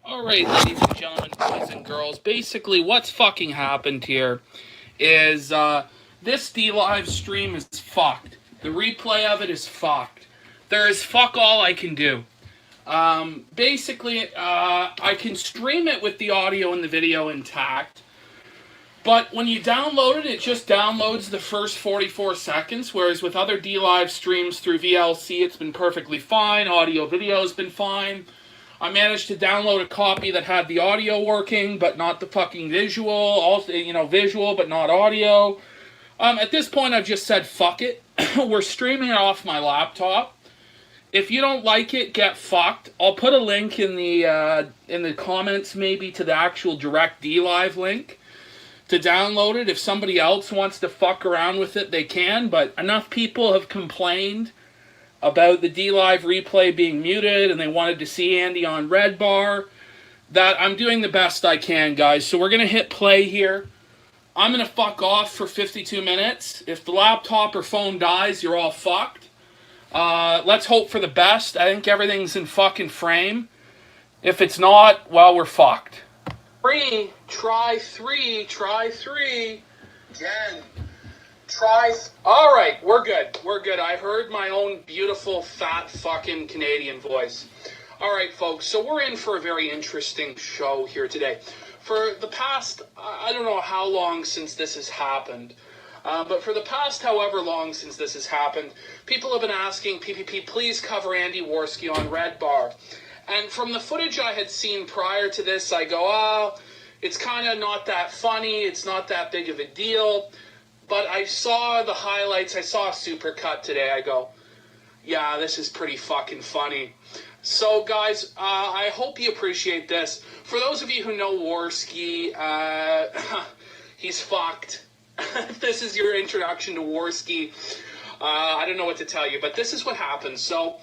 Alright, ladies and gentlemen, boys and girls, basically what's fucking happened here is this D-Live stream is fucked. The replay of it is fucked. There is fuck all I can do. Basically, I can stream it with the audio and the video intact, but when you download it, it just downloads the first 44 seconds, whereas with other D-Live streams through VLC, it's been perfectly fine. Audio, video has been fine. I managed to download a copy that had the audio working, but not the fucking visual. Also, visual, but not audio. At this point, I've just said, fuck it. We're streaming it off my laptop. If you don't like it, get fucked. I'll put a link in the comments, maybe, to the actual direct D-Live link to download it. If somebody else wants to fuck around with it, they can, but enough people have complained about the D-Live replay being muted, and they wanted to see Andy on Redbar, that I'm doing the best I can, guys. So we're going to hit play here. I'm going to fuck off for 52 minutes. If the laptop or phone dies, you're all fucked. Let's hope for the best. I think everything's in fucking frame. If it's not, well, we're fucked. Try three. Again. Alright, we're good. I heard my own beautiful, fat, fucking Canadian voice. Alright, folks, so we're in for a very interesting show here today. For the past, I don't know how long since this has happened, but for the past however long since this has happened, people have been asking PPP, please cover Andy Warski on Redbar. And from the footage I had seen prior to this, I go, it's kind of not that funny, it's not that big of a deal. But I saw the highlights, I saw a supercut today, I go, yeah, this is pretty fucking funny. So guys, I hope you appreciate this. For those of you who know Warski, he's fucked. If this is your introduction to Warski, I don't know what to tell you, but this is what happens. So,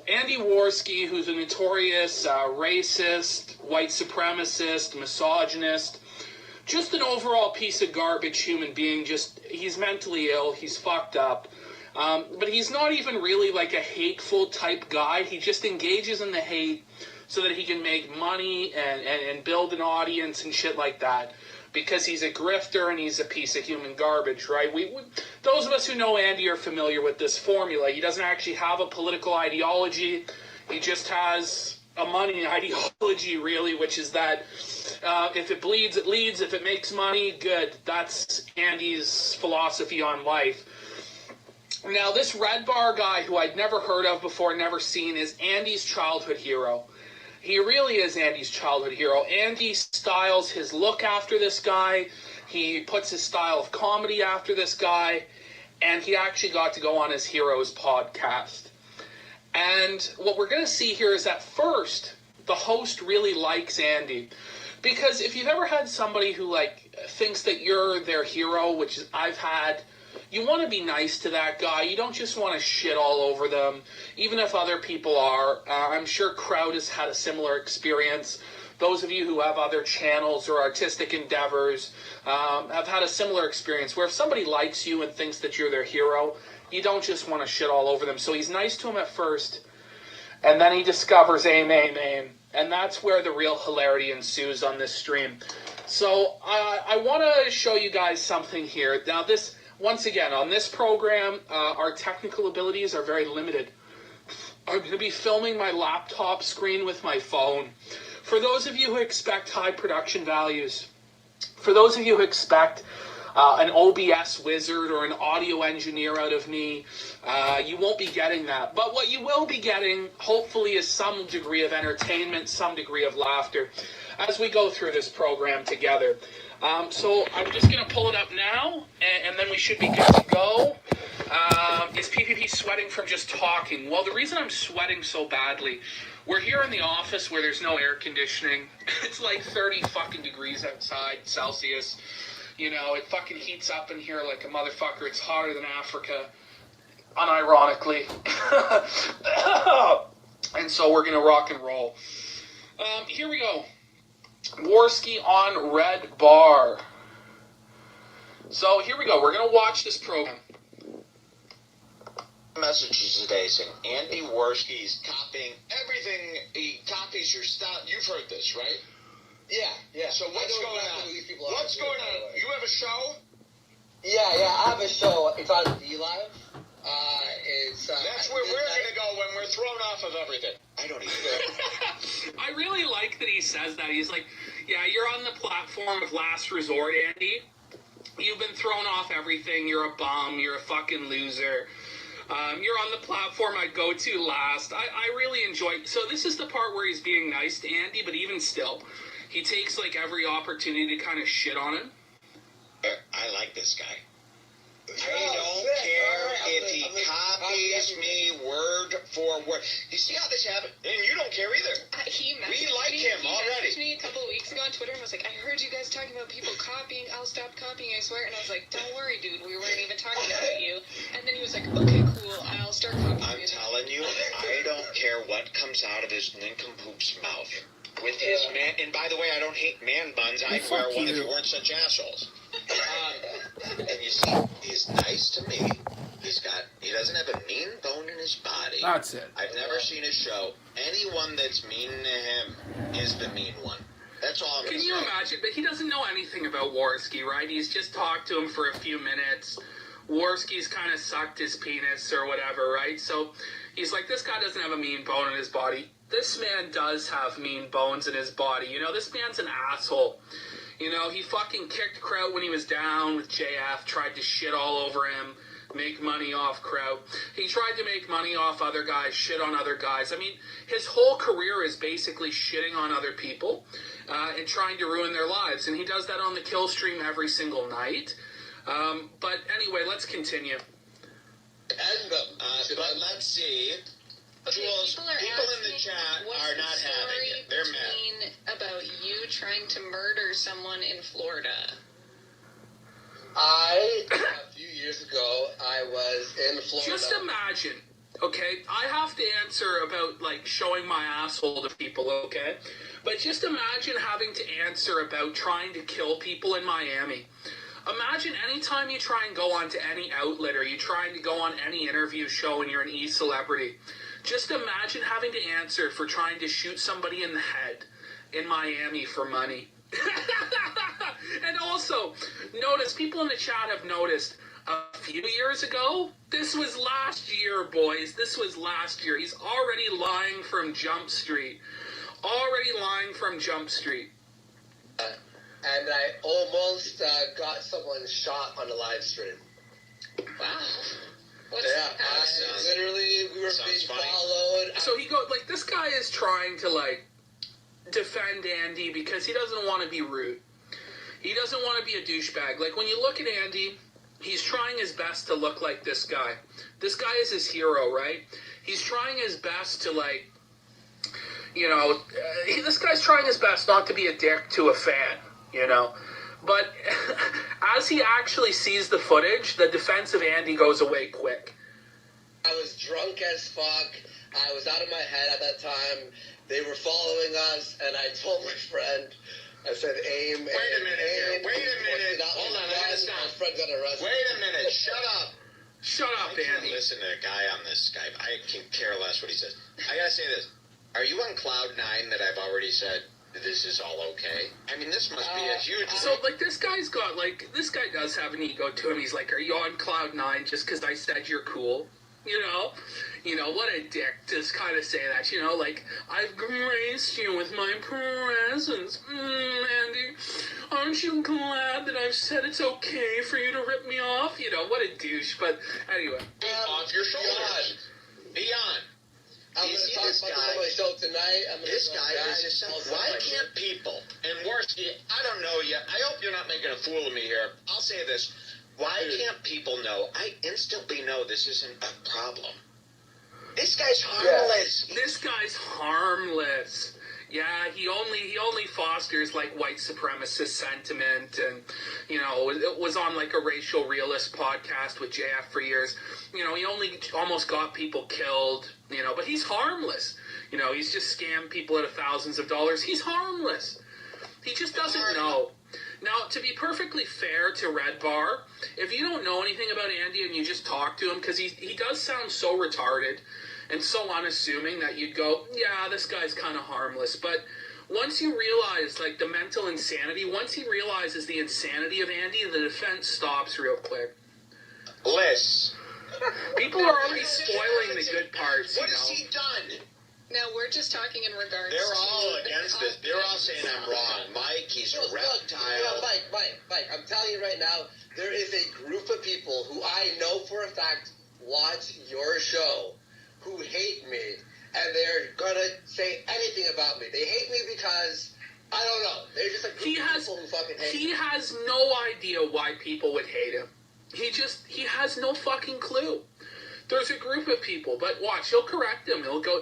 Andy Warski, who's a notorious racist, white supremacist, misogynist, just an overall piece of garbage human being, he's mentally ill, he's fucked up. But he's not even really like a hateful type guy. He just engages in the hate so that he can make money and build an audience and shit like that. Because he's a grifter and he's a piece of human garbage, right? Those of us who know Andy are familiar with this formula. He doesn't actually have a political ideology. He just has a money ideology, really, which is that if it bleeds, it leads. If it makes money, good. That's Andy's philosophy on life. Now, this Redbar guy, who I'd never heard of before, never seen, is Andy's childhood hero. He really is Andy's childhood hero. Andy styles his look after this guy. He puts his style of comedy after this guy. And he actually got to go on his hero's podcast. And what we're going to see here is that first, the host really likes Andy. Because if you've ever had somebody who thinks that you're their hero, which I've had, you want to be nice to that guy. You don't just want to shit all over them, even if other people are. I'm sure Crowd has had a similar experience. Those of you who have other channels or artistic endeavors have had a similar experience where if somebody likes you and thinks that you're their hero, you don't just want to shit all over them. So he's nice to him at first, and then he discovers aim. And that's where the real hilarity ensues on this stream. So I want to show you guys something here. Now once again, on this program, our technical abilities are very limited. I'm going to be filming my laptop screen with my phone. For those of you who expect high production values, for those of you who expect an OBS wizard or an audio engineer out of me, you won't be getting that. But what you will be getting, hopefully, is some degree of entertainment, some degree of laughter as we go through this program together. So I'm just going to pull it up now, and then we should be good to go. Is PPP sweating from just talking? Well, the reason I'm sweating so badly, we're here in the office where there's no air conditioning. It's like 30 fucking degrees outside, Celsius. You know, it fucking heats up in here like a motherfucker. It's hotter than Africa, unironically. And so we're going to rock and roll. Here we go. Warski on Redbar. So here we go. We're going to watch this program. messages today saying Andy Warski's copying everything. He copies your stuff. You've heard this, right? Yeah. So what's going on? What's going on? You have a show? Yeah, I have a show. It's on D-Live. That's where we're going to go when we're thrown off of everything. I don't either. I really like that he says that. He's like, yeah, you're on the platform of last resort, Andy. You've been thrown off everything. You're a bum. You're a fucking loser. You're on the platform I'd go to last. I really enjoy. So this is the part where he's being nice to Andy, but even still, he takes like every opportunity to kind of shit on him. I like this guy. I don't care if he copies me word for word. You see how this happened? And you don't care either. We like him already. He messaged me a couple of weeks ago on Twitter and was like, I heard you guys talking about people copying. I'll stop copying, I swear. And I was like, don't worry, dude. We weren't even talking about you. And then he was like, okay, cool. I'll start copying. I'm telling you, I don't care what comes out of his nincompoop's mouth. With his man, and by the way, I don't hate man buns. I'd wear one if you weren't such assholes. And you see, he's nice to me. He doesn't have a mean bone in his body. That's it. I've never seen his show. Anyone that's mean to him is the mean one. That's all I'm going to say. Can you imagine? But he doesn't know anything about Warski, right? He's just talked to him for a few minutes. Warski's kind of sucked his penis or whatever, right? So he's like, this guy doesn't have a mean bone in his body. This man does have mean bones in his body. You know, this man's an asshole. You know, he fucking kicked Kraut when he was down with JF, tried to shit all over him, make money off Kraut. He tried to make money off other guys, shit on other guys. I mean, his whole career is basically shitting on other people and trying to ruin their lives. And he does that on the kill stream every single night. But anyway, let's continue. But let's see. Okay, Jules, people in the chat are not having it. They're mad. About you trying to murder someone in Florida. A few years ago, I was in Florida. Just imagine, okay? I have to answer about, like, showing my asshole to people, okay? But just imagine having to answer about trying to kill people in Miami. Imagine anytime you try and go on to any outlet or you're trying to go on any interview show and you're an e-celebrity. Just imagine having to answer for trying to shoot somebody in the head in Miami for money. And also, notice, people in the chat have noticed, a few years ago, this was last year, boys. This was last year. He's already lying from Jump Street. And I almost got someone shot on a live stream. Wow. Literally, we were being followed. So he goes, like, this guy is trying to, like, defend Andy because he doesn't want to be rude. He doesn't want to be a douchebag. Like, when you look at Andy, he's trying his best to look like this guy. This guy is his hero, right? He's trying his best to, like, you know, this guy's trying his best not to be a dick to a fan, you know? But as he actually sees the footage, the defense of Andy goes away quick. I was drunk as fuck. I was out of my head at that time. They were following us, and I told my friend, I said, aim. Wait a minute. Hold on, I gotta stop. My friend got arrested. Wait a minute. Shut up. Shut up, I can't Andy. listen to a guy on this Skype. I can care less what he says. I gotta say this. Are you on cloud 9 that I've already said this is all okay? I mean, this must be a huge... So, like, this guy's got, like, this guy does have an ego to him. He's like, are you on cloud 9 just because I said you're cool? You know, what a dick to kind of say that, you know, like, I've graced you with my presence. Andy, aren't you glad that I've said it's okay for you to rip me off? You know, what a douche, but anyway. Off your shoulders. Beyond. I'm going to talk about my show tonight. This guy is just... Why can't people... And Warski, I don't know yet. I hope you're not making a fool of me here. I'll say this. Why can't people know? I instantly know this isn't a problem. This guy's harmless. Yeah. This guy's harmless. Yeah, he only fosters, like, white supremacist sentiment, and, you know, it was on, like, a racial realist podcast with JF for years. You know, he only almost got people killed, you know, but he's harmless. You know, he's just scammed people out of thousands of dollars. He's harmless. He just doesn't know. Now, to be perfectly fair to Redbar, if you don't know anything about Andy and you just talk to him, because he does sound so retarded and so unassuming that you'd go, yeah, this guy's kind of harmless. But once you realize, like, the mental insanity, once he realizes the insanity of Andy, the defense stops real quick. Liz. People are already spoiling the good parts, What has he done? Now, we're just talking in regards to... They're all against this. They're all saying I'm wrong. Mike, he's a reptile. Mike, I'm telling you right now, there is a group of people who I know for a fact watch your show who hate me, and they're going to say anything about me. They hate me because, I don't know, they're just a group of people who fucking hate me. He has no idea why people would hate him. He has no fucking clue. There's a group of people, but watch, he'll correct them. He'll go...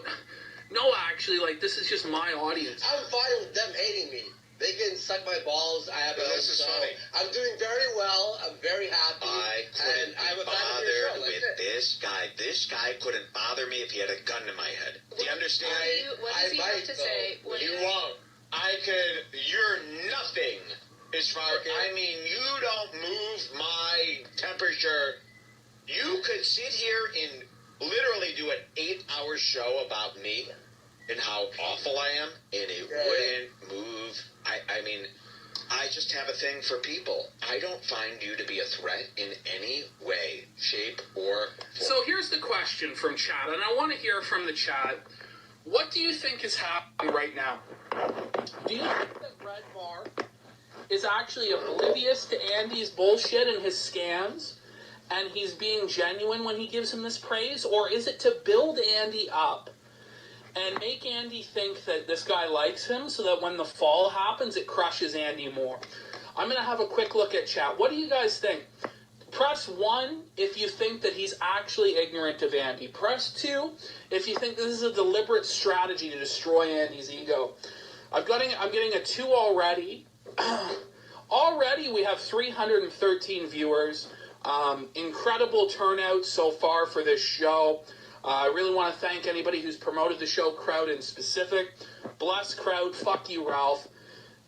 No, actually, like, this is just my audience. I'm fine with them hating me. They can suck my balls. I have a This is funny. I'm doing very well. I'm very happy. I couldn't I'm a fan of your bother show. with this guy. This guy couldn't bother me if he had a gun to my head. Do you understand? What does he have to say? You won't. I could. You're nothing. As far, I mean, you don't move my temperature. You could sit here and literally do an 8-hour show about me and how awful I am, and it wouldn't move. I mean, I just have a thing for people. I don't find you to be a threat in any way, shape, or form. So here's the question from chat, and I want to hear from the chat. What do you think is happening right now? Do you think that Redbar is actually oblivious to Andy's bullshit and his scams, and he's being genuine when he gives him this praise? Or is it to build Andy up and make Andy think that this guy likes him so that when the fall happens, it crushes Andy more? I'm going to have a quick look at chat. What do you guys think? Press 1 if you think that he's actually ignorant of Andy. Press 2 if you think this is a deliberate strategy to destroy Andy's ego. I'm getting a 2 already. Already we have 313 viewers. Incredible turnout so far for this show. I really want to thank anybody who's promoted the show, crowd in specific. Bless crowd, fuck you, Ralph.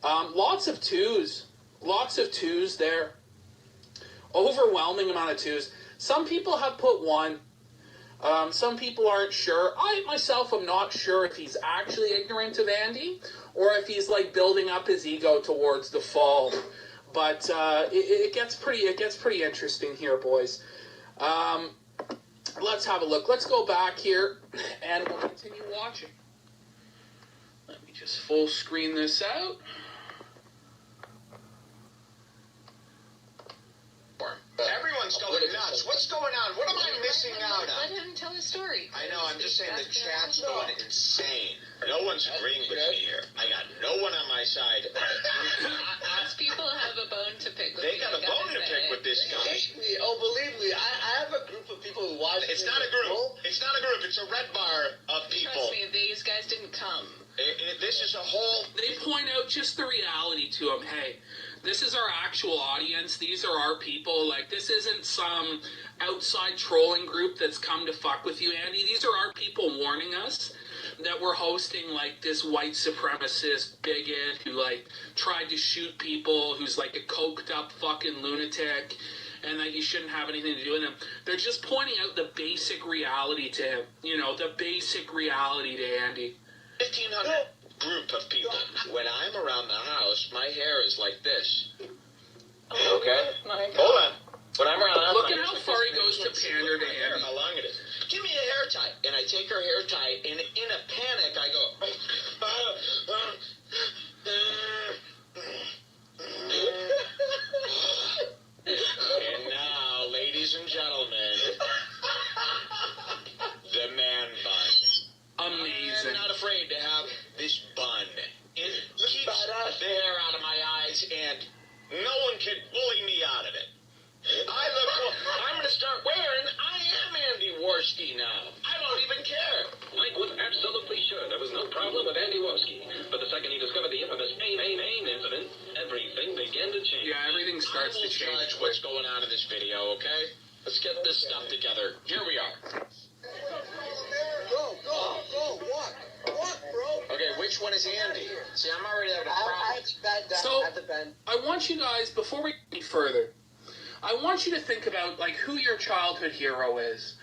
Lots of 2s. Lots of 2s there. Overwhelming amount of 2s. Some people have put 1. Some people aren't sure. I myself am not sure if he's actually ignorant of Andy or if he's like building up his ego towards the fall. But it gets pretty interesting here, boys. Let's have a look. Let's go back here, and we'll continue watching. Let me just full screen this out. Everyone's going nuts. What's going on? What am I missing out on? Let him tell his story. I know, I'm just saying the chat's going insane. No one's agreeing with me here. I got no one on my side. These people have a bone to pick with They got a bone to pick with this guy. Believe me, I have a group of people who watch. It's not a group. It's not a group. It's a Redbar of people. Trust me, these guys didn't come. This is a whole... They point out just the reality to him. Hey, this is our actual audience. These are our people. Like, this isn't some outside trolling group that's come to fuck with you, Andy. These are our people warning us that we're hosting, like, this white supremacist bigot who, like, tried to shoot people, who's, like, a coked-up fucking lunatic, and that you shouldn't have anything to do with him. They're just pointing out the basic reality to him. You know, the basic reality to Andy. 1,500 group of people. When I'm around the house, my hair is like this. Okay? Hold on. When I'm around the house, look at how far he goes to pander to Andy. How long it is. Give me a hair tie. And I take her hair tie, and in a panic, I go... And now, ladies and gentlemen, the man bun. Amazing. I'm not afraid to have this bun. It keeps the hair out of my eyes, and no one can bully me out of it. I look cool. I'm going to start wearing, I am Andy Warski now. I don't even care. Mike was absolutely sure there was no problem with Andy Warski. But the second he discovered the infamous AIM incident, everything began to change. Yeah, everything starts to change. Judge what's going on in this video, okay? Let's get this stuff together. Here we are. Go, walk, bro. Okay, which one is Andy? See, I'm already at a I problem. had to bend down. So, man. I want you guys, before we go any further, I want you to think about like who your childhood hero is.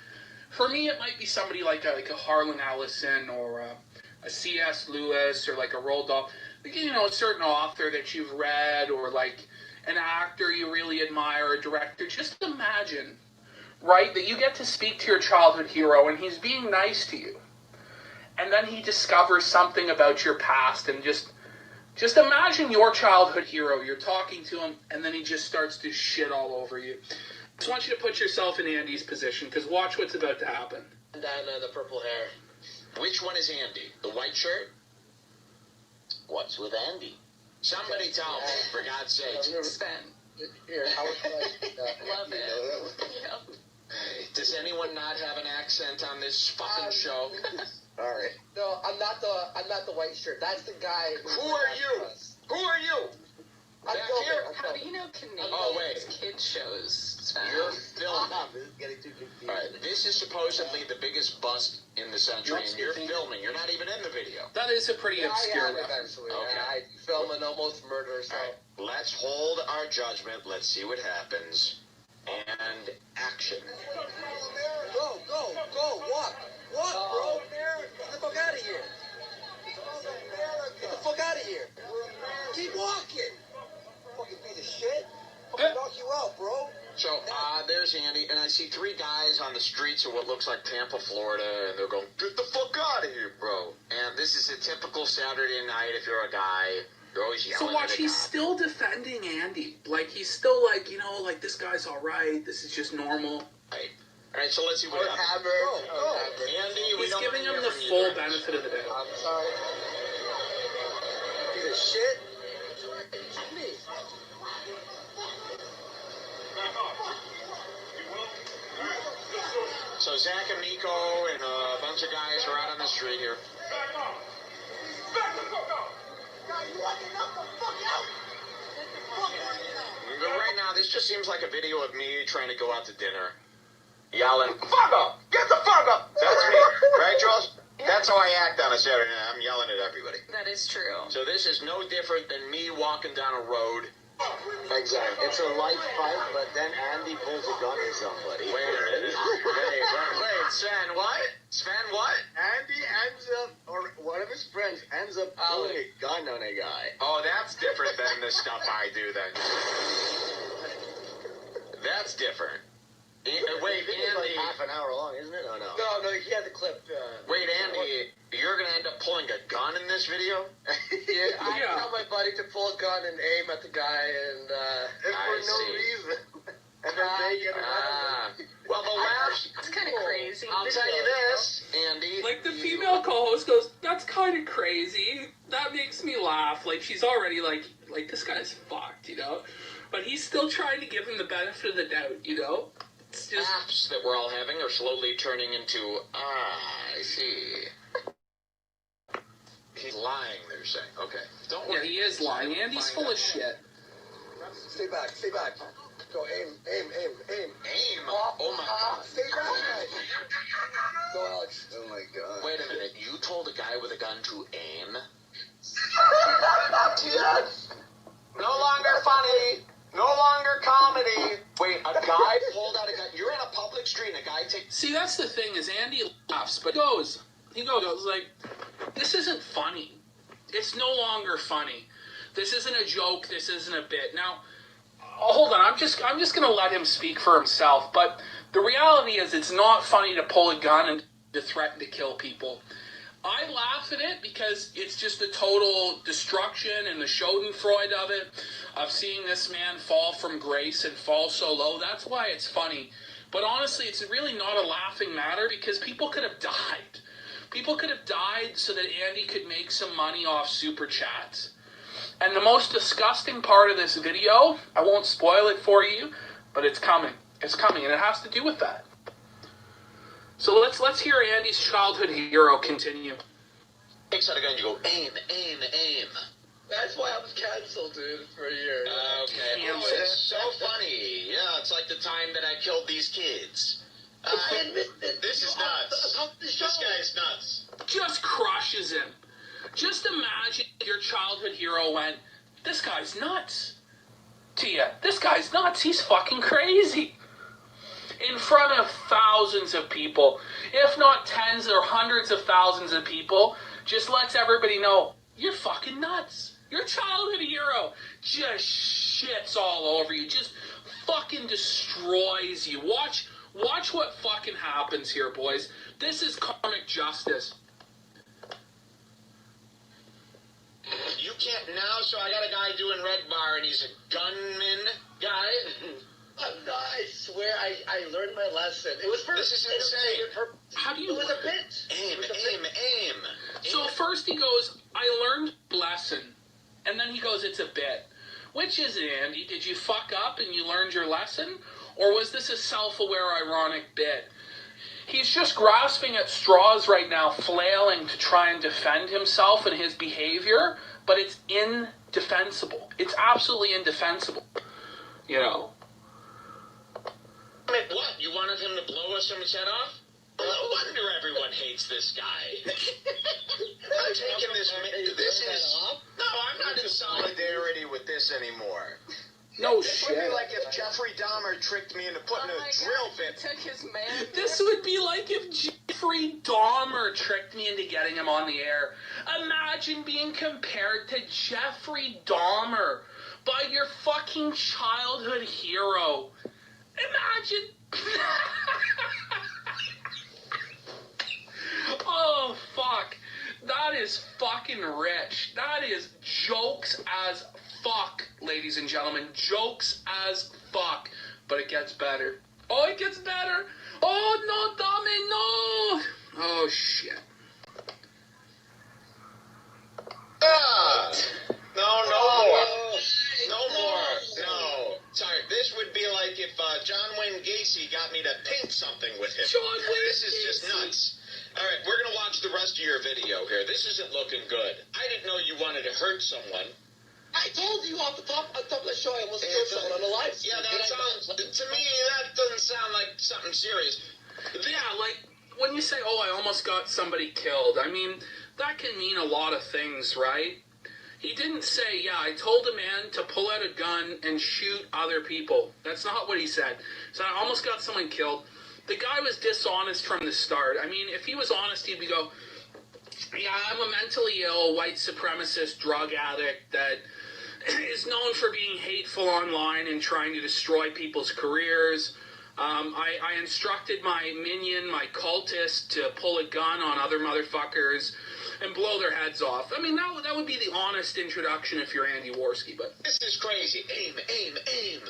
For me, it might be somebody like a Harlan Ellison or a C.S. Lewis or like a Roald Dahl. You know, a certain author that you've read or like an actor you really admire, a director. Just imagine, right, that you get to speak to your childhood hero and he's being nice to you. And then he discovers something about your past and just imagine your childhood hero. You're talking to him and then he just starts to shit all over you. I just want you to put yourself in Andy's position because watch what's about to happen. And then the purple hair. Which one is Andy? The white shirt? What's with Andy? Somebody tell me, for God's sake. Sven. Here, how would Love it. Yep. Does anyone not have an accent on this fucking show? Sorry. No, I'm not the white shirt. That's the guy. Who are you? Who are you? I'm Back filming, here? I'm How do filming. you know Canadian Oh, wait. kids shows, Sven? You're filming. This is getting too confusing. Alright, this is supposedly the biggest bust in the century, and you're filming. You're not even in the video. That is a pretty obscure I am reference. eventually. Okay. I film an almost murder, so. Alright, let's hold our judgment. Let's see what happens. And action. Go, walk, bro. Get the fuck out of here. Get the fuck out of here. Keep walking. Fucking piece of shit. Fucking knock you out, bro. So, there's Andy, and I see three guys on the streets of what looks like Tampa, Florida, and they're going, get the fuck out of here, bro. And this is a typical Saturday night if you're a guy. You're always yelling So watch, at a he's cop. still defending Andy. Like, he's still like, you know, like, this guy's all right. This is just normal. Right. Alright, so let's see what happens. Go. Andy, we He's don't giving wanna him hear the from you full guys. benefit of the doubt. I'm sorry. Piece of shit. Me. So Zach and Nico and a bunch of guys are out on the street here. But right now, this just seems like a video of me trying to go out to dinner. Yelling, fuck up! Get the fuck up! That's me. Right, Charles? That's how I act on a Saturday night. I'm yelling at everybody. That is true. So this is no different than me walking down a road. Exactly. It's a life fight, but then Andy pulls a gun on somebody. Wait a minute. Wait, Sven, what? Sven, what? Andy ends up, or one of his friends ends up pulling a gun on a guy. Oh, that's different than the stuff I do then. That's different. Wait, It's like Andy. half an hour long, isn't it? Oh, no. No, he had the clip. Wait, Andy, you're going to end up pulling a gun in this video? Yeah, I Yeah. tell my buddy to pull a gun and aim at the guy, and And I for no see. reason. And then they get arrested. Well, the last... It's kind of crazy. I'll tell you this, Andy. Like, the female co-host goes, that's kind of crazy. That makes me laugh. Like, she's already like, this guy's fucked, you know? But he's still trying to give him the benefit of the doubt, you know? It's just... Apps that we're all having are slowly turning into, I see. He's lying, they're saying. Okay. Don't Yeah, worry. he is lying. Andy's full of shit. stay back. Go, aim. Aim? Oh, my... Stay back. Go, Alex. Oh, my God. Wait a minute. You told a guy with a gun to aim? Yes. No longer funny. No longer comedy. Wait, a guy pulled out a gun. You're in a public street and a guy takes... See, that's the thing, is Andy laughs, but he goes like, this isn't funny. It's no longer funny. This isn't a joke. This isn't a bit. Now, hold on. I'm just going to let him speak for himself. But the reality is it's not funny to pull a gun and to threaten to kill people. I laugh at it because it's just the total destruction and the schadenfreude of it, of seeing this man fall from grace and fall so low. That's why it's funny. But honestly, it's really not a laughing matter because people could have died. People could have died so that Andy could make some money off super chats. And the most disgusting part of this video, I won't spoil it for you, but it's coming. It's coming, and it has to do with that. So let's hear Andy's childhood hero continue. Takes out a gun, you go, aim. That's why I was canceled, dude, for a year. Okay. Cancel. Oh, it's so funny. Yeah, it's like the time that I killed these kids. This is nuts. This guy's nuts. Just crushes him. Just imagine your childhood hero went, this guy's nuts. Tia, this guy's nuts. He's fucking crazy. In front of thousands of people, if not tens or hundreds of thousands of people, just lets everybody know, you're fucking nuts. Your childhood hero just shits all over you, just fucking destroys you. Watch what fucking happens here, boys. This is karmic justice. You can't now, so I got a guy doing Redbar, and he's a gunman guy. I swear I learned my lesson. It was for... This is insane. How do you... It was a bit. Aim. So first he goes, I learned lesson. And then he goes, it's a bit. Which is it, Andy? Did you fuck up and you learned your lesson? Or was this a self-aware, ironic bit? He's just grasping at straws right now, flailing to try and defend himself and his behavior, but it's indefensible. It's absolutely indefensible. You know? What? You wanted him to blow us someone's head off? No wonder everyone hates this guy. I'm taking this is... No, I'm not in solidarity with this anymore. No This shit. would be like if Jeffrey Dahmer tricked me into putting a drill bit. Took his man. This would be like if Jeffrey Dahmer tricked me into getting him on the air. Imagine being compared to Jeffrey Dahmer by your fucking childhood hero. Imagine. Oh, fuck. That is fucking rich. That is jokes as fuck, ladies and gentlemen. Jokes as fuck. But it gets better. Oh, it gets better. Oh, no, Dame, no. Oh, shit. No. Sorry, this would be like if John Wayne Gacy got me to paint something with him. John Wayne This is just Gacy. nuts. All right, we're going to watch the rest of your video here. This isn't looking good. I didn't know you wanted to hurt someone. I told you off the top of the show I almost killed someone on the live stream. Yeah, that sounds... To me, that doesn't sound like something serious. Yeah, like, when you say, oh, I almost got somebody killed, I mean, that can mean a lot of things, right? He didn't say, yeah, I told a man to pull out a gun and shoot other people. That's not what he said. So I almost got someone killed. The guy was dishonest from the start. I mean, if he was honest, he'd go, yeah, I'm a mentally ill, white supremacist drug addict that is known for being hateful online and trying to destroy people's careers. I instructed my minion, my cultist, to pull a gun on other motherfuckers and blow their heads off. I mean, that would be the honest introduction if you're Andy Warski, but... This is crazy. Aim.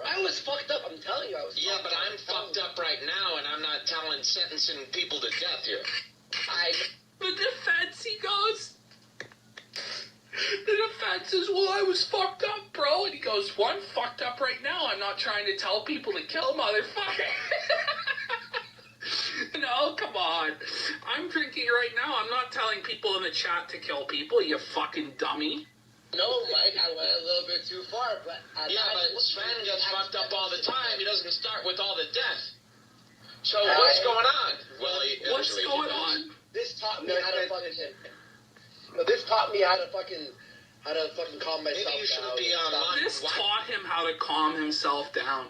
I was fucked up. I'm telling you, I was. Yeah, but I'm fucked up right now, and I'm not sentencing people to death here. The defense, he goes... The defense is, well, I was fucked up, bro. And he goes, well, I'm fucked up right now. I'm not trying to tell people to kill motherfucker. No, come on. I'm drinking right now. I'm not telling people in the chat to kill people, you fucking dummy. No, Mike, I went a little bit too far, but... But Sven gets fucked up all the time. He doesn't start with all the death. So what's going on? Well, What's going on? This taught me how to fucking... No, this taught me how to fucking calm myself down. Maybe you shouldn't be online. This taught him how to calm himself down.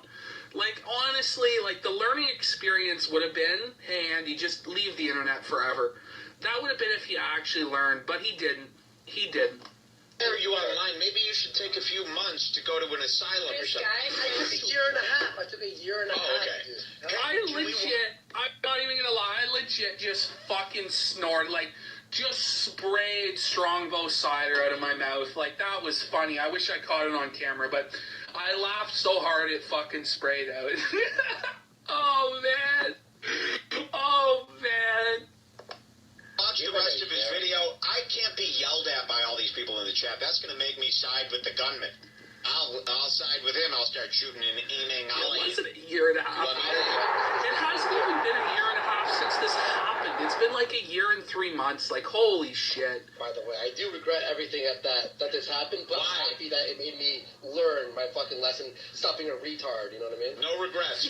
Like, honestly, like, the learning experience would have been, hey, Andy, just leave the internet forever. That would have been if he actually learned, but he didn't. He didn't. Are you online? Maybe you should take a few months to go to an asylum or something. I took a year and a half. I took a year and a half, okay. dude. I'm not even gonna lie, I legit just fucking snored, like, just sprayed Strongbow cider out of my mouth. Like, that was funny. I wish I caught it on camera, but I laughed so hard it fucking sprayed out. Oh, man. Watch the rest of his video. I can't be yelled at by all these people in the chat. That's going to make me side with the gunman. I'll side with him. I'll start shooting and aiming. It wasn't a year and a half. It hasn't even been a year and a half since this happened. It's been like a year and 3 months. Like, holy shit. By the way, I do regret everything that this happened, but I'm happy that it made me learn my fucking lesson. Stop being a retard, you know what I mean? No regrets.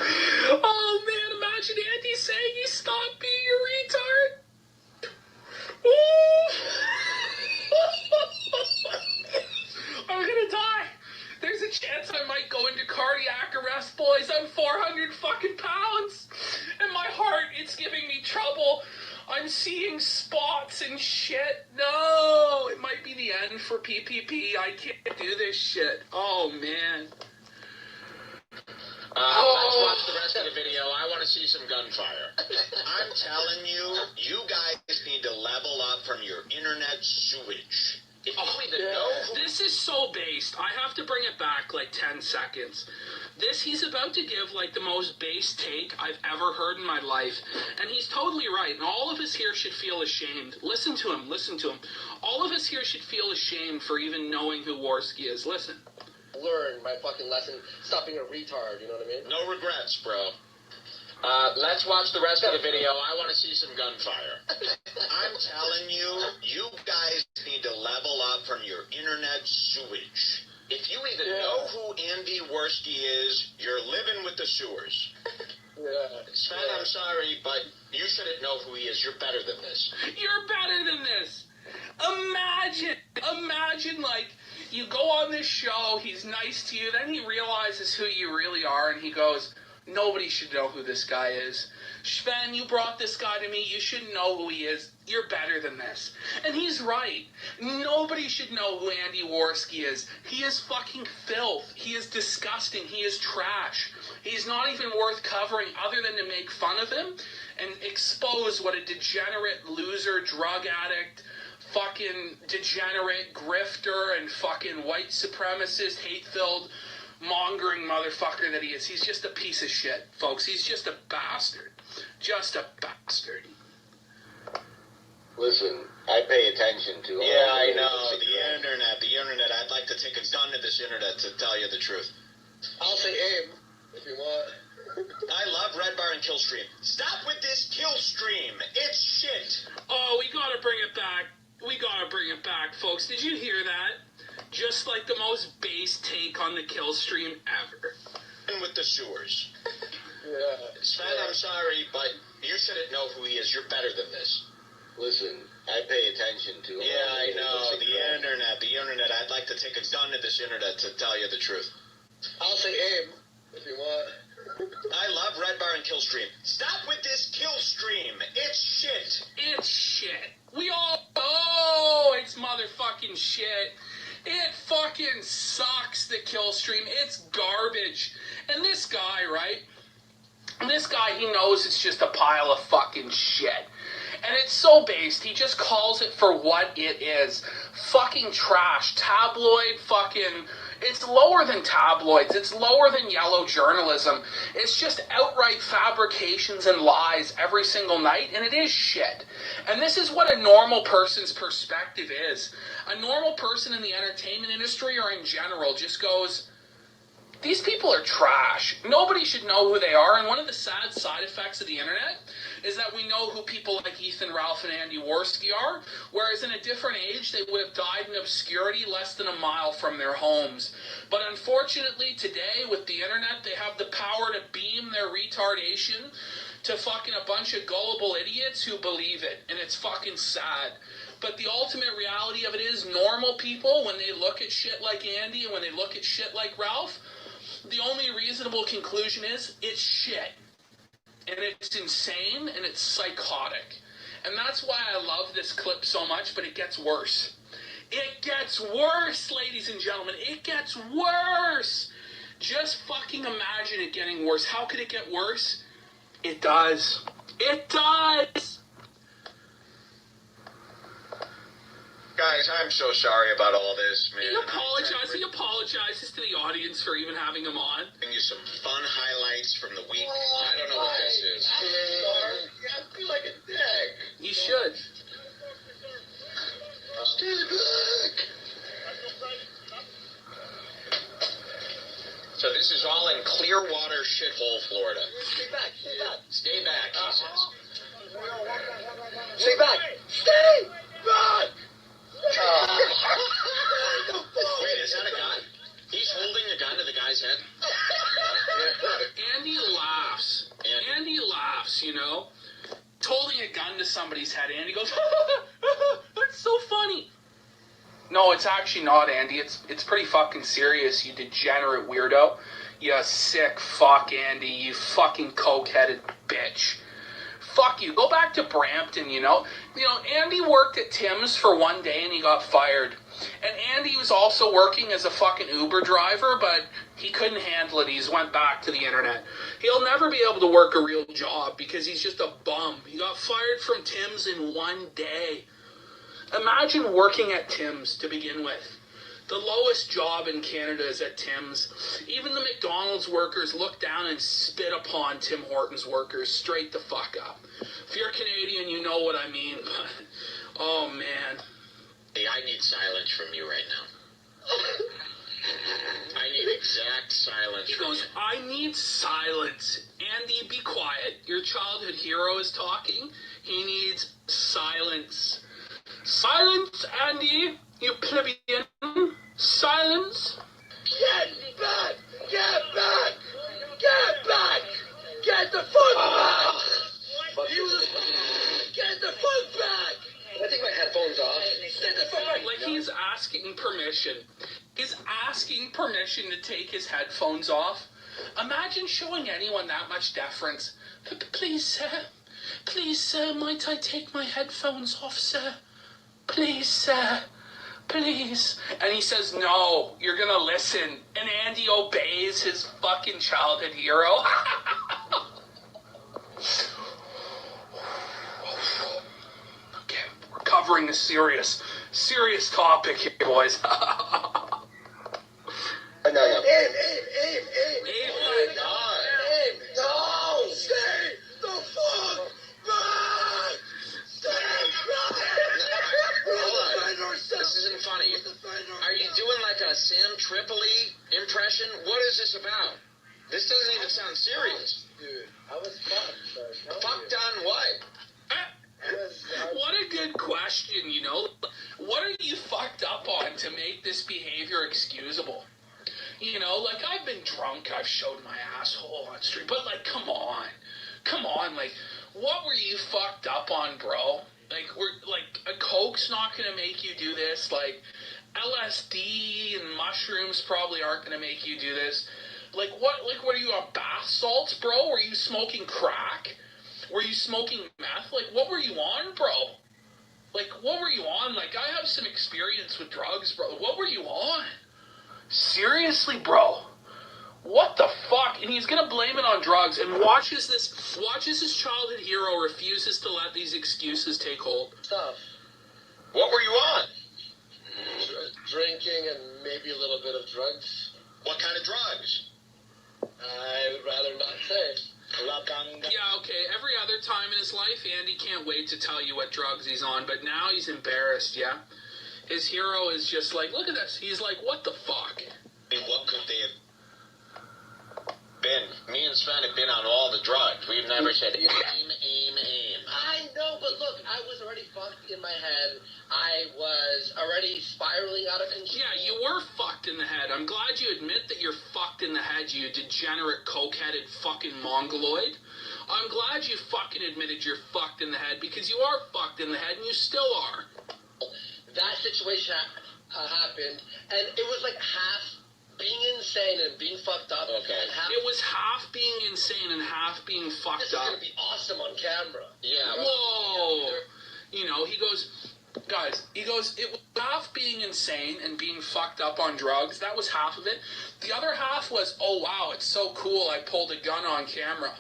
Oh, man, imagine Andy saying he stopped being a retard. seeing spots and shit. No, it might be the end for PPP. I can't do this shit. Oh, man. Let's watch the rest of the video. I want to see some gunfire. I'm telling you, you guys need to level up from your internet sewage. If you even know who... This is so based. I have to bring it back like 10 seconds. He's about to give like the most base take I've ever heard in my life. And he's totally right. And all of us here should feel ashamed. Listen to him. All of us here should feel ashamed for even knowing who Warski is. Listen. Learn my fucking lesson. Stop being a retard, you know what I mean? No regrets, bro. Let's watch the rest of the video. I want to see some gunfire. I'm telling you, you guys need to level up from your internet sewage. If you even know who Andy Warski is, you're living with the sewers. Sven, I'm sorry, but you shouldn't know who he is. You're better than this. You're better than this. Imagine, like, you go on this show, he's nice to you, then he realizes who you really are, and he goes, nobody should know who this guy is. Sven, you brought this guy to me, you shouldn't know who he is. You're better than this. And he's right. Nobody should know who Andy Warski is. He is fucking filth. He is disgusting. He is trash. He's not even worth covering other than to make fun of him and expose what a degenerate loser, drug addict, fucking degenerate grifter and fucking white supremacist, hate-filled, mongering motherfucker that he is. He's just a piece of shit, folks. He's just a bastard. Just a bastard. Listen, I pay attention to all I know. The internet. I'd like to take a gun to this internet to tell you the truth. I'll say aim if you want. I love Redbar and Killstream. Stop with this Killstream. It's shit. Oh, we gotta bring it back. Folks. Did you hear that? Just like the most base take on the Killstream ever. And with the sewers. Sven, I'm sorry, but you shouldn't know who he is. You're better than this. Listen, I pay attention to all I know. The internet. I'd like to take a gun to this internet to tell you the truth. I'll say aim if you want. I love Redbar and Killstream. Stop with this Killstream. It's shit. It's shit. We all know it's motherfucking shit. It fucking sucks, the Killstream. It's garbage. And this guy, right? This guy, he knows it's just a pile of fucking shit. And it's so based, he just calls it for what it is. Fucking trash. Tabloid fucking... It's lower than tabloids. It's lower than yellow journalism. It's just outright fabrications and lies every single night, and it is shit. And this is what a normal person's perspective is. A normal person in the entertainment industry or in general just goes, these people are trash. Nobody should know who they are, and one of the sad side effects of the internet is that we know who people like Ethan, Ralph, and Andy Warski are, whereas in a different age, they would have died in obscurity less than a mile from their homes. But unfortunately, today, with the internet, they have the power to beam their retardation to fucking a bunch of gullible idiots who believe it, and it's fucking sad. But the ultimate reality of it is normal people, when they look at shit like Andy and when they look at shit like Ralph, the only reasonable conclusion is it's shit. And it's insane, and it's psychotic. And that's why I love this clip so much, but it gets worse. It gets worse, ladies and gentlemen. It gets worse. Just fucking imagine it getting worse. How could it get worse? It does. It does. Guys, I'm so sorry about all this, man. He apologizes to the audience for even having him on. Bring you some fun highlights from the week. I don't know what this is. I feel like a dick. You should. Stay back. So this is all in Clearwater, shithole, Florida. Stay back. Stay back. Stay back, he says. Stay back. Stay back. Wait, is that a gun? He's holding a gun to the guy's head? Andy laughs. Andy laughs, you know. Holding a gun to somebody's head. Andy goes, that's so funny. No, it's actually not, Andy. It's pretty fucking serious, you degenerate weirdo. You sick fuck, Andy. You fucking coke-headed bitch. fuck you. Go back to Brampton, you know. You know, Andy worked at Tim's for one day and he got fired. And Andy was also working as a fucking Uber driver, but he couldn't handle it. He's went back to the internet. He'll never be able to work a real job because he's just a bum. He got fired from Tim's in one day. Imagine working at Tim's to begin with. The lowest job in Canada is at Tim's. Even the McDonald's workers look down and spit upon Tim Hortons workers straight the fuck up. If you're Canadian, you know what I mean. But, oh, man. Hey, I need silence from you right now. I need exact silence from you. He goes, I need silence. Andy, be quiet. Your childhood hero is talking. He needs silence. Silence, Andy, you plebeian. Silence. Get back! Get back! Get back! Get the fuck back! Get the fuck back! I take my headphones off. Get the fuck back! Like he's asking permission. He's asking permission to take his headphones off. Imagine showing anyone that much deference. Please, sir. Please, sir, might I take my headphones off, sir? Please, sir. Please. And he says, no, you're going to listen. And Andy obeys his fucking childhood hero. Okay, we're covering a serious topic here, boys. Aim! No! Stay the fuck back! Stay back! Hold on. This isn't funny. Are you doing like a Sam Tripoli impression? What is this about? This doesn't even sound serious. Dude, I was fucked. Fucked on what? What a good question, you know? What are you fucked up on to make this behavior excusable? You know, like, I've been drunk, I've showed my asshole on street, but, like, come on, like, what were you fucked up on, bro? Like, a Coke's not gonna make you do this, like, LSD and mushrooms probably aren't gonna make you do this. Like, what are you on, bath salts, bro? Were you smoking crack? Were you smoking meth? Like, what were you on, bro? Like, what were you on? Like, I have some experience with drugs, bro. What were you on? Seriously, bro? What the fuck? And he's gonna blame it on drugs and watches his childhood hero refuses to let these excuses take hold. Stuff. What were you on? Drinking and maybe a little bit of drugs. What kind of drugs? I would rather not say. Yeah, okay. Every other time in his life, Andy can't wait to tell you what drugs he's on, but now he's embarrassed, yeah? His hero is just like, look at this. He's like, what the fuck? What could they have been? Me and Sven have been on all the drugs. We've never said aim. I know, but look, I was already fucked in my head. I was already spiraling out of control. Yeah, you were fucked in the head. I'm glad you admit that you're fucked in the head, you degenerate, coke-headed fucking mongoloid. I'm glad you fucking admitted you're fucked in the head, because you are fucked in the head, and you still are. That situation happened, and it was like half being insane and being fucked up. Okay. And half, It was half being insane and half being fucked this is up. going to be awesome on camera. Yeah. Whoa! You know, he goes, it was half being insane and being fucked up on drugs. That was half of it. The other half was, oh wow, it's so cool, I pulled a gun on camera.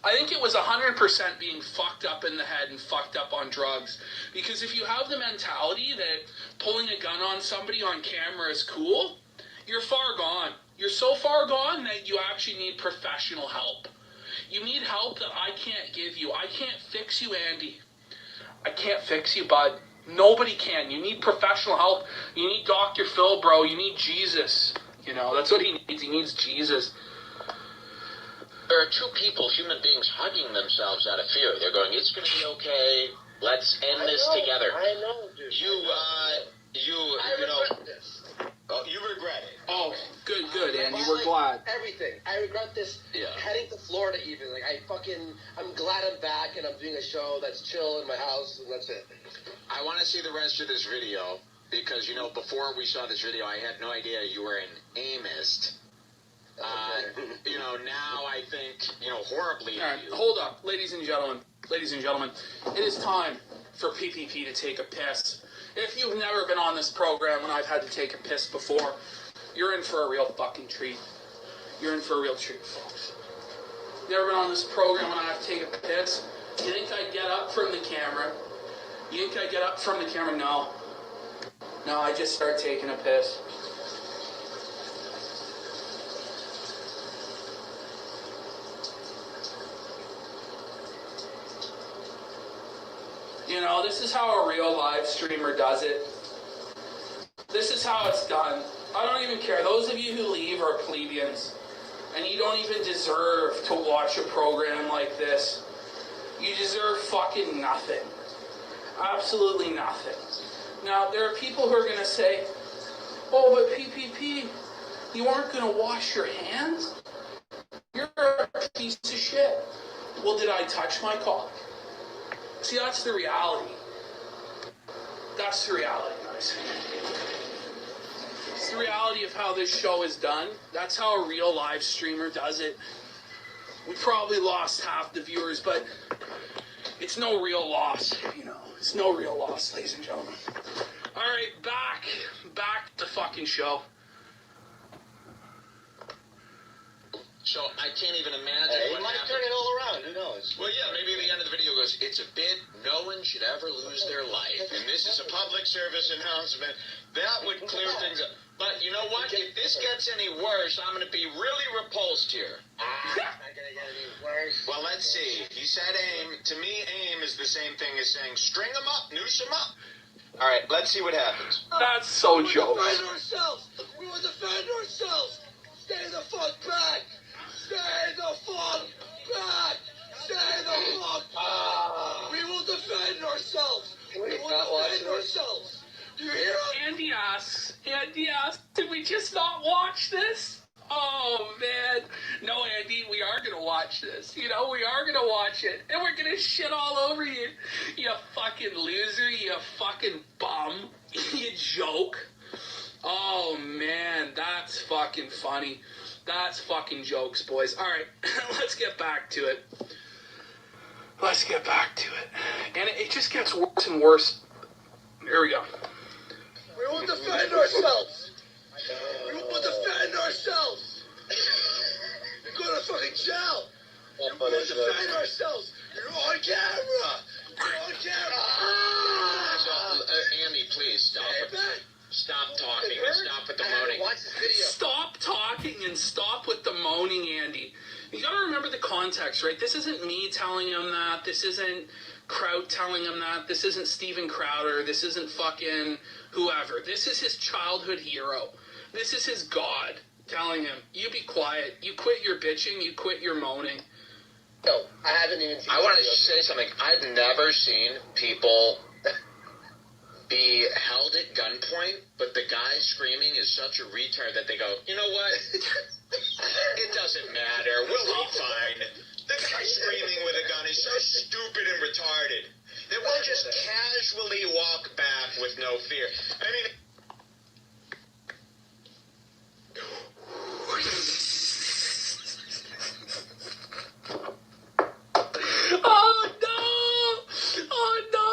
I think it was 100% being fucked up in the head and fucked up on drugs. Because if you have the mentality that pulling a gun on somebody on camera is cool, you're far gone. You're so far gone that you actually need professional help. You need help that I can't give you. I can't fix you, Andy. I can't fix you, bud. Nobody can. You need professional help. You need Dr. Phil, bro. You need Jesus. You know, that's what he needs. He needs Jesus. There are two people, human beings, hugging themselves out of fear. They're going, it's going to be okay. Let's end this together. I know, dude. You regret this. Oh, you regret it. Oh, good, Andy. We're glad. Everything. I regret this. Yeah. Heading to Florida even. Like, I'm glad I'm back and I'm doing a show that's chill in my house and that's it. I want to see the rest of this video because, before we saw this video, I had no idea you were an aimist. Now I think, horribly. All right, hold up, ladies and gentlemen. Ladies and gentlemen, it is time for PPP to take a piss. If you've never been on this program when I've had to take a piss before, you're in for a real fucking treat. You're in for a real treat, folks. Never been on this program when I have to take a piss? You think I get up from the camera? No. No, I just start taking a piss. This is how a real live streamer does it. This is how it's done. I don't even care. Those of you who leave are plebeians. And you don't even deserve to watch a program like this. You deserve fucking nothing. Absolutely nothing. Now, there are people who are going to say, oh, but PPP, you aren't going to wash your hands? You're a piece of shit. Well, did I touch my cock? See, that's the reality. That's the reality, guys. It's the reality of how this show is done. That's how a real live streamer does it. We probably lost half the viewers, but it's no real loss, It's no real loss, ladies and gentlemen. All right, back to the fucking show. So I can't even imagine He might turn it all around. Who knows? Well, yeah, maybe at the end of the video goes, it's a bit, no one should ever lose their life. And this is a public service announcement. That would clear things up. But you know what? If this gets any worse, I'm going to be really repulsed here. Not gonna get any worse. Well, let's see. He said aim. To me, aim is the same thing as saying string them up, noose them up. All right, let's see what happens. That's so jokes. Defend ourselves. We will defend ourselves. Stay the fuck back. Stay the fuck back. Stay the fuck back. We will defend ourselves. We will defend ourselves. Do you hear us? Andy asks, did we just not watch this? Oh, man. No, Andy, we are going to watch this. We are going to watch it. And we're going to shit all over you. You fucking loser. You fucking bum. You joke. Oh, man. That's fucking funny. That's fucking jokes, boys. All right. Let's get back to it. And it just gets worse and worse. Here we go. We will defend ourselves. We will defend ourselves. You're going to fucking jail. We're going to defend ourselves. You're on camera. Andy, please stop it. Stop talking and stop with the moaning. Watch this video. Stop talking and stop with the moaning, Andy. You gotta remember the context, right? This isn't me telling him that. This isn't Kraut telling him that. This isn't Steven Crowder. This isn't fucking whoever. This is his childhood hero. This is his God telling him, you be quiet. You quit your bitching. You quit your moaning. No, I haven't even seen I want to say something. I've never seen people be held at gunpoint, but the guy screaming is such a retard that they go, you know what? It doesn't matter. We'll be fine. The guy screaming with a gun is so stupid and retarded that we'll just casually walk back with no fear. I mean... Oh, no! Oh, no.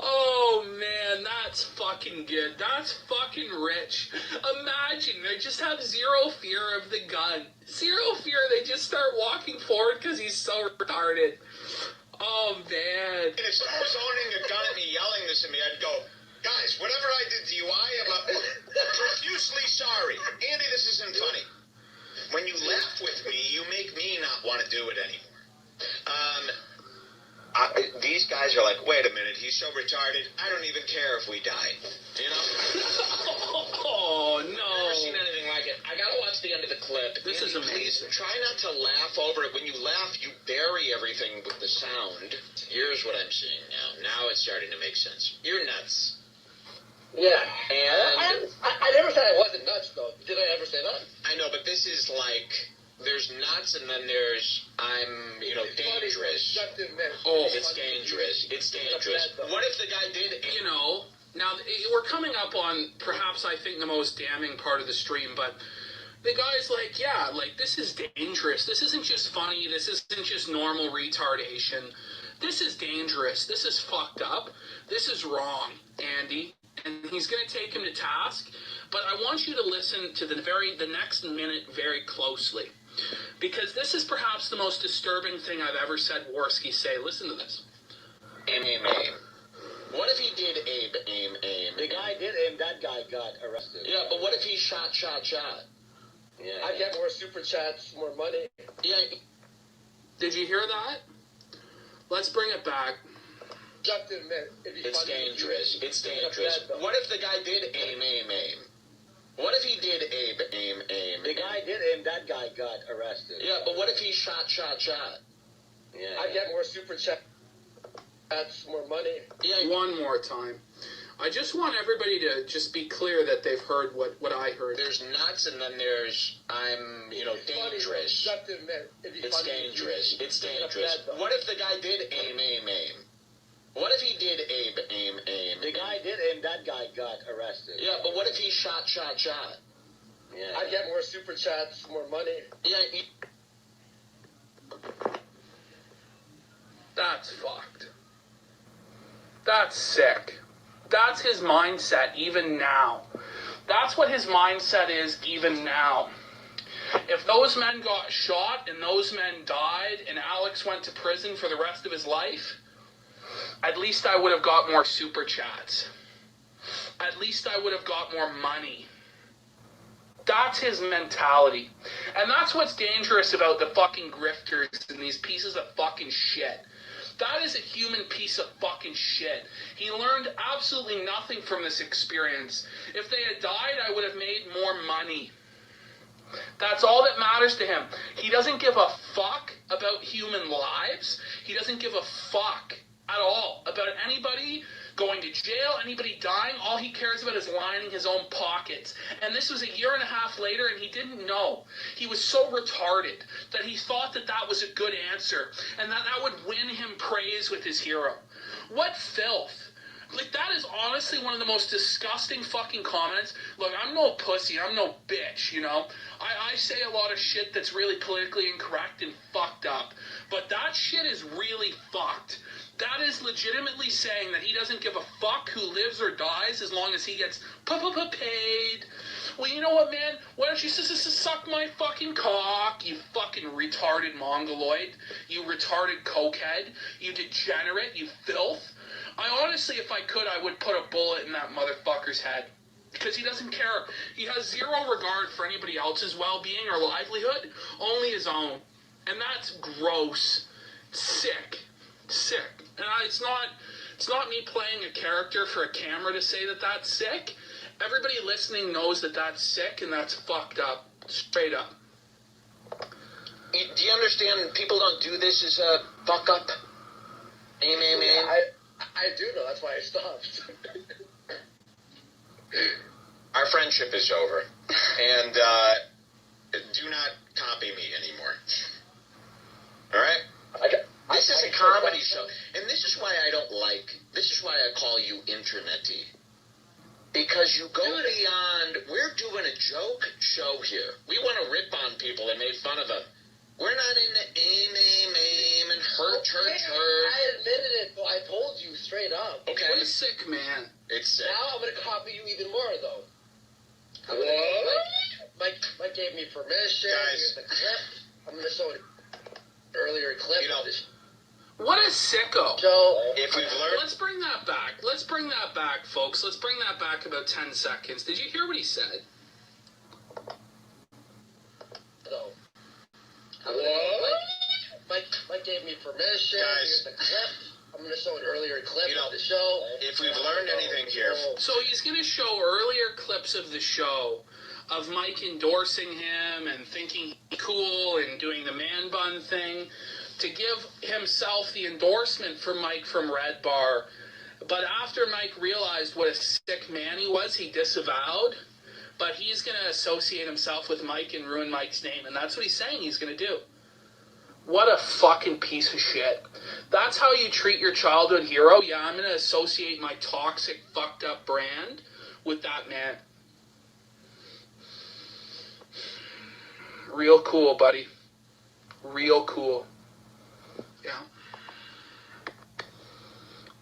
Oh, man, that's fucking good. That's fucking rich. Imagine, they just have zero fear of the gun. Zero fear, they just start walking forward because he's so retarded. Oh, man. And if someone was owning a gun at me yelling this at me, I'd go, guys, whatever I did to you, I am profusely sorry. Andy, this isn't funny. When you laugh with me, you make me not want to do it anymore. These guys are like, wait a minute, he's so retarded, I don't even care if we die. Oh, no. I've never seen anything like it. I gotta watch the end of the clip. This is amazing. Please try not to laugh over it. When you laugh, you bury everything with the sound. Here's what I'm seeing now. Now it's starting to make sense. You're nuts. Yeah. And I never said I wasn't nuts, though. Did I ever say that? I know, but this is like there's nuts, and then there's dangerous. Oh, It's dangerous. It's dangerous. What if the guy did? You know, now we're coming up on perhaps I think the most damning part of the stream, but the guy's like, yeah, like this is dangerous. This isn't just funny. This isn't just normal retardation. This is dangerous. This is fucked up. This is wrong, Andy. And he's going to take him to task. But I want you to listen to the next minute very closely. Because this is perhaps the most disturbing thing I've ever said Warski say. Listen to this. Aim. What if he did aim? The guy did aim. That guy got arrested. Yeah, but what if he shot? Yeah. I get more super chats, more money. Yeah. Did you hear that? Let's bring it back. It's dangerous. It's dangerous. What if the guy did aim? What if he did aim? The guy did aim. That guy got arrested. Yeah, but what if he shot? Yeah. I get more super chats, more money. Yeah. One more time. I just want everybody to just be clear that they've heard what I heard. There's nuts, and then there's dangerous. It's dangerous. It's dangerous. What if the guy did aim? What if he did aim? The guy did aim. That guy got arrested. Yeah, but what if he shot? Yeah. I get more super chats, more money. Yeah. That's fucked. That's sick. That's his mindset even now. That's what his mindset is even now. If those men got shot and those men died and Alex went to prison for the rest of his life, at least I would have got more super chats. At least I would have got more money. That's his mentality. And that's what's dangerous about the fucking grifters and these pieces of fucking shit. That is a human piece of fucking shit. He learned absolutely nothing from this experience. If they had died, I would have made more money. That's all that matters to him. He doesn't give a fuck about human lives. He doesn't give a fuck at all about anybody going to jail, anybody dying. All he cares about is lining his own pockets. And this was a year and a half later, and he didn't know. He was so retarded that he thought that that was a good answer and that that would win him praise with his hero. What filth. Like, that is honestly one of the most disgusting fucking comments. Look, I'm no pussy. I'm no bitch, you know? I say a lot of shit that's really politically incorrect and fucked up. But that shit is really fucked. That is legitimately saying that he doesn't give a fuck who lives or dies as long as he gets paid. Well, you know what, man? Why don't you suck my fucking cock, you fucking retarded mongoloid, you retarded cokehead, you degenerate, you filth. I honestly, if I could, I would put a bullet in that motherfucker's head. Because he doesn't care. He has zero regard for anybody else's well-being or livelihood, only his own. And that's gross. Sick. And it's not me playing a character for a camera to say that that's sick. Everybody listening knows that that's sick and that's fucked up. Straight up. Do you understand people don't do this as a fuck up? Amen. I do know. That's why I stopped. Our friendship is over. And do not copy me anymore. All right? This is a comedy show, and this is why I call you internety. Because you go beyond, we're doing a joke show here. We want to rip on people and make fun of them. We're not into aim, and hurt. I admitted it, but I told you straight up. Okay. What a sick man. It's sick. Now I'm going to copy you even more, though. Mike gave me permission. Guys. Here's the clip. I'm going to show an earlier clip of this. What a sicko. So, if we've learned... Let's bring that back, folks. Let's bring that back about 10 seconds. Did you hear what he said? So, Mike gave me permission. Guys. Here's the clip. I'm going to show an earlier clip of the show. If we've learned anything here... So he's going to show earlier clips of the show of Mike endorsing him and thinking he's cool and doing the man bun thing to give himself the endorsement for Mike from Redbar. But after Mike realized what a sick man he was, he disavowed but he's going to associate himself with Mike and ruin Mike's name, and that's what he's saying he's going to do. What a fucking piece of shit. That's how you treat your childhood hero? Yeah, I'm going to associate my toxic, fucked up brand with that man. Real cool, buddy. Real cool. Yeah.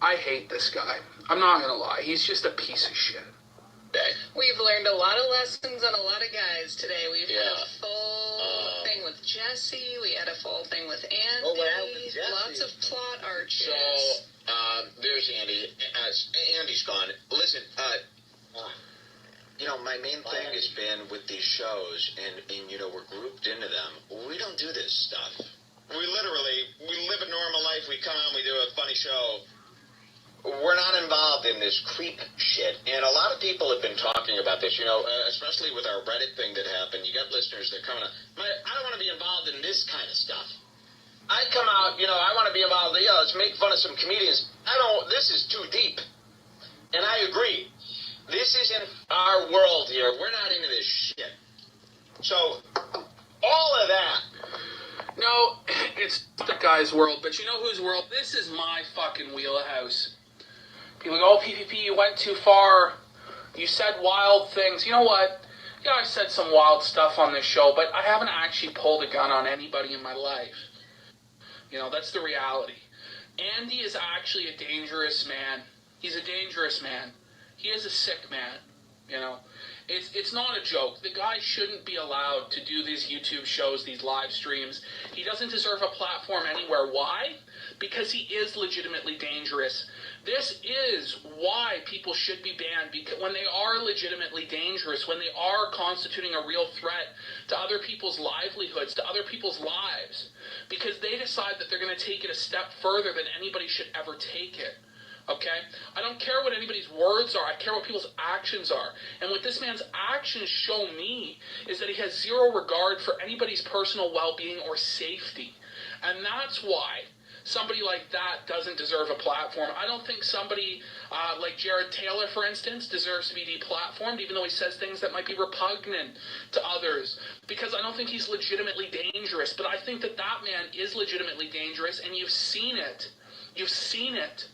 I hate this guy. I'm not going to lie. He's just a piece of shit. We've learned a lot of lessons on a lot of guys today. We've had a full thing with Jesse. We had a full thing with Andy. Oh, what happened with Jesse? Lots of plot arches. So, there's Andy. Andy's gone. Listen, my main thing has been with these shows, and we're grouped into them. We don't do this stuff. We live a normal life. We come on, we do a funny show. We're not involved in this creep shit. And a lot of people have been talking about this, especially with our Reddit thing that happened. You got listeners that come on, I don't want to be involved in this kind of stuff. I come out, I want to be involved, let's make fun of some comedians. This is too deep. And I agree. This isn't our world here. We're not into this shit. So, all of that. No, it's the guy's world, but you know whose world? This is my fucking wheelhouse. People go, oh, PPP, you went too far. You said wild things. You know what? Yeah, I said some wild stuff on this show, but I haven't actually pulled a gun on anybody in my life. That's the reality. Andy is actually a dangerous man. He's a dangerous man. He is a sick man, It's not a joke. The guy shouldn't be allowed to do these YouTube shows, these live streams. He doesn't deserve a platform anywhere. Why? Because he is legitimately dangerous. This is why people should be banned, because when they are legitimately dangerous, when they are constituting a real threat to other people's livelihoods, to other people's lives, because they decide that they're going to take it a step further than anybody should ever take it. Okay? I don't care what anybody's words are. I care what people's actions are. And what this man's actions show me is that he has zero regard for anybody's personal well-being or safety. And that's why somebody like that doesn't deserve a platform. I don't think somebody like Jared Taylor, for instance, deserves to be deplatformed, even though he says things that might be repugnant to others, because I don't think he's legitimately dangerous. But I think that man is legitimately dangerous, and you've seen it. You've seen it.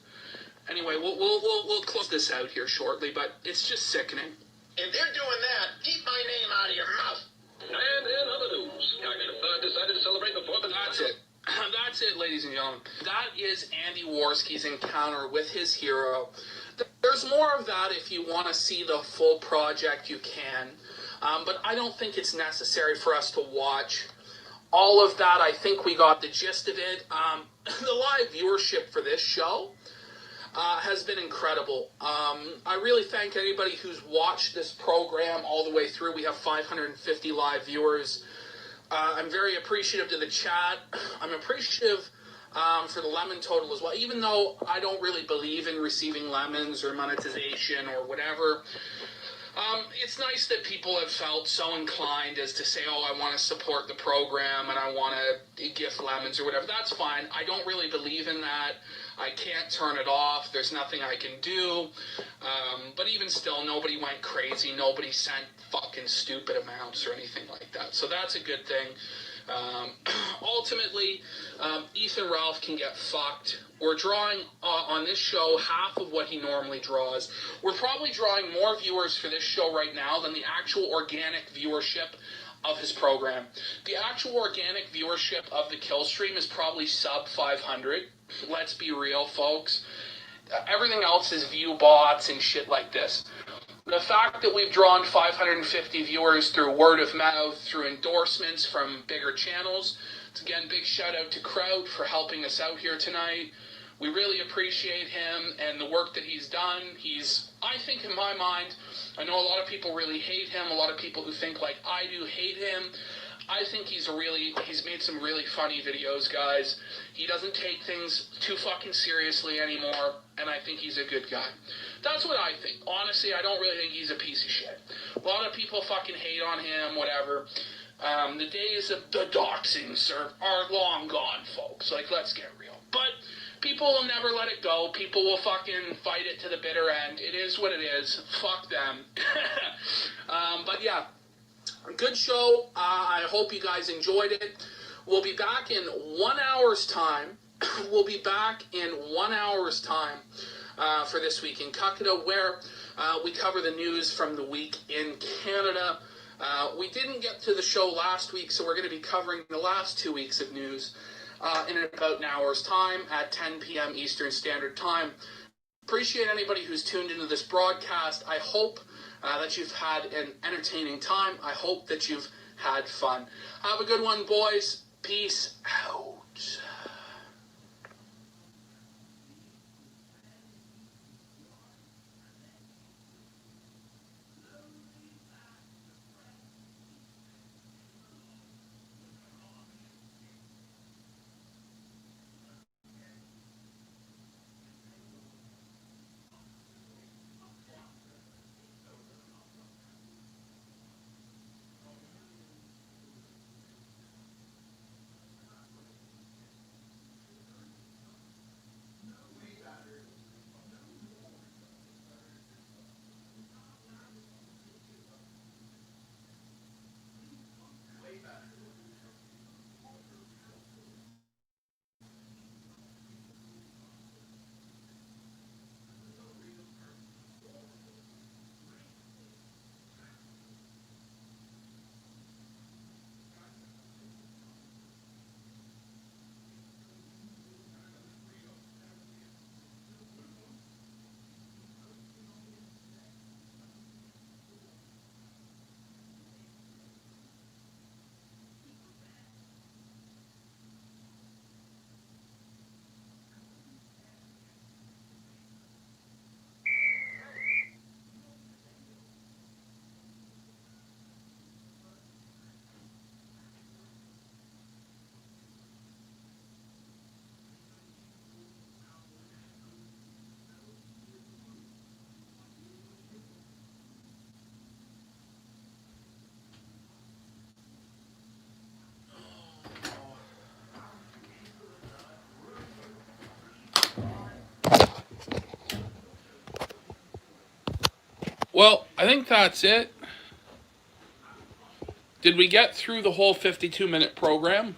Anyway, we'll close this out here shortly, but it's just sickening. If they're doing that, keep my name out of your mouth. And in other news, Cognitive decided to celebrate the 4th of July. That's it. That's it, ladies and gentlemen. That is Andy Warski's encounter with his hero. There's more of that if you want to see the full project, you can. But I don't think it's necessary for us to watch all of that. I think we got the gist of it. The live viewership for this show has been incredible. I really thank anybody who's watched this program all the way through. We have 550 live viewers. I'm very appreciative to the chat. I'm appreciative for the lemon total as well, even though I don't really believe in receiving lemons or monetization or whatever. It's nice that people have felt so inclined as to say, oh, I want to support the program and I want to gift lemons or whatever. That's fine. I don't really believe in that. I can't turn it off. There's nothing I can do. But even still, nobody went crazy. Nobody sent fucking stupid amounts or anything like that. So that's a good thing. Ultimately, Ethan Ralph can get fucked. We're drawing on this show half of what he normally draws. We're probably drawing more viewers for this show right now than the actual organic viewership of his program. The actual organic viewership of the kill stream is probably sub 500. Let's be real, folks. Everything else is view bots and shit like this. The fact that we've drawn 550 viewers through word of mouth, through endorsements from bigger channels. It's again, big shout out to Kraut for helping us out here tonight. We really appreciate him and the work that he's done. I think in my mind, I know a lot of people really hate him. A lot of people who think like I do hate him. I think he's made some really funny videos, guys. He doesn't take things too fucking seriously anymore, and I think he's a good guy. That's what I think. Honestly, I don't really think he's a piece of shit. A lot of people fucking hate on him, whatever. The days of the doxings are long gone, folks. Like, let's get real. But people will never let it go. People will fucking fight it to the bitter end. It is what it is. Fuck them. But yeah, good show. I hope you guys enjoyed it. We'll be back in 1 hour's time. We'll be back in 1 hour's time for This Week in Kakadu, where we cover the news from the week in Canada. We didn't get to the show last week, so we're going to be covering the last 2 weeks of news in about an hour's time at 10 p.m. Eastern Standard Time. Appreciate anybody who's tuned into this broadcast. I hope that you've had an entertaining time. I hope that you've had fun. Have a good one, boys. Peace out. Well, I think that's it. Did we get through the whole 52-minute program?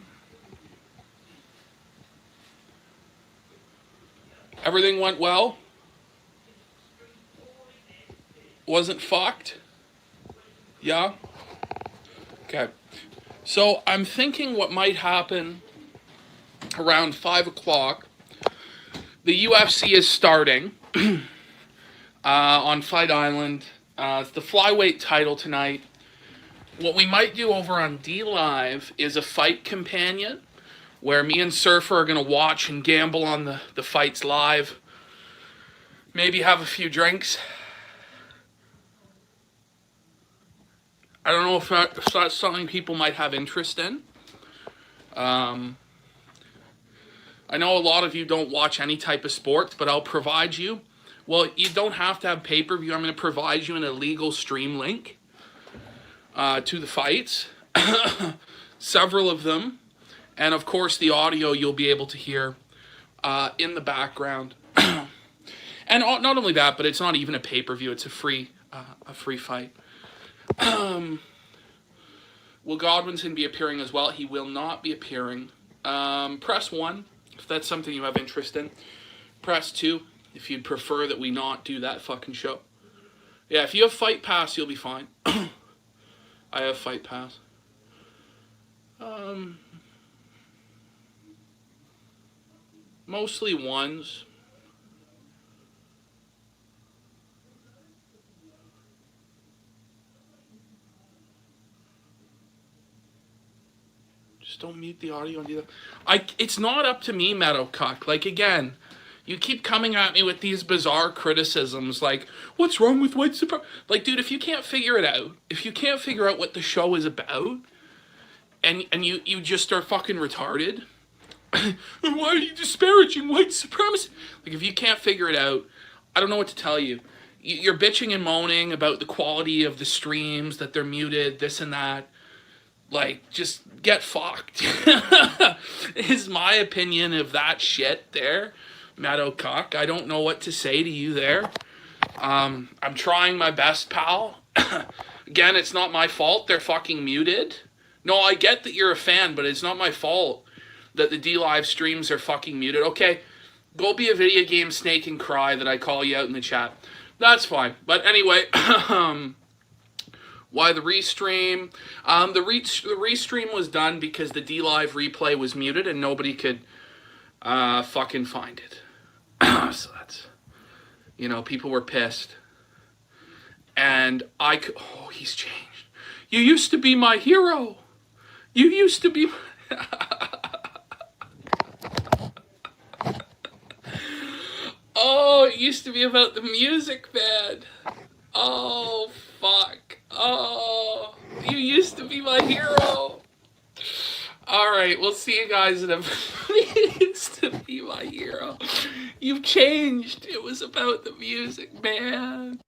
Everything went well? Wasn't fucked? Yeah? Okay. So I'm thinking what might happen around 5 o'clock. The UFC is starting on Fight Island. It's the flyweight title tonight. What we might do over on D-Live is a fight companion where me and Surfer are going to watch and gamble on the fights live. Maybe have a few drinks. I don't know if that's something people might have interest in. I know a lot of you don't watch any type of sports, but I'll provide you. Well, you don't have to have pay-per-view. I'm going to provide you an illegal stream link to the fights. Several of them. And, of course, the audio you'll be able to hear in the background. And not only that, but it's not even a pay-per-view. It's a free fight. Will Godwinson be appearing as well? He will not be appearing. Press 1 if that's something you have interest in. Press 2 if you'd prefer that we not do that fucking show. Yeah, if you have Fight Pass, you'll be fine. I have Fight Pass. Mostly ones. Just don't mute the audio and do that. It's not up to me, Meadowcock. Like, again, you keep coming at me with these bizarre criticisms, like, what's wrong with white supremacy? Like, dude, if you can't figure it out, if you can't figure out what the show is about, and you just are fucking retarded, why are you disparaging white supremacy? Like, if you can't figure it out, I don't know what to tell you. You're bitching and moaning about the quality of the streams, that they're muted, this and that. Like, just get fucked. Is my opinion of that shit there. Meadow Cock. I don't know what to say to you there. I'm trying my best, pal. Again, it's not my fault they're fucking muted. No, I get that you're a fan, but it's not my fault that the D-Live streams are fucking muted. Okay, go be a video game snake and cry that I call you out in the chat. That's fine. But anyway, why the restream? The restream was done because the D-Live replay was muted and nobody could fucking find it. So that's, you know, people were pissed. And oh, he's changed. You used to be my hero. You used to be... Oh, it used to be about the music, man. Oh, fuck. Oh, you used to be my hero. All right, we'll see you guys in a... You used to be my hero. You've changed. It was about the music, man.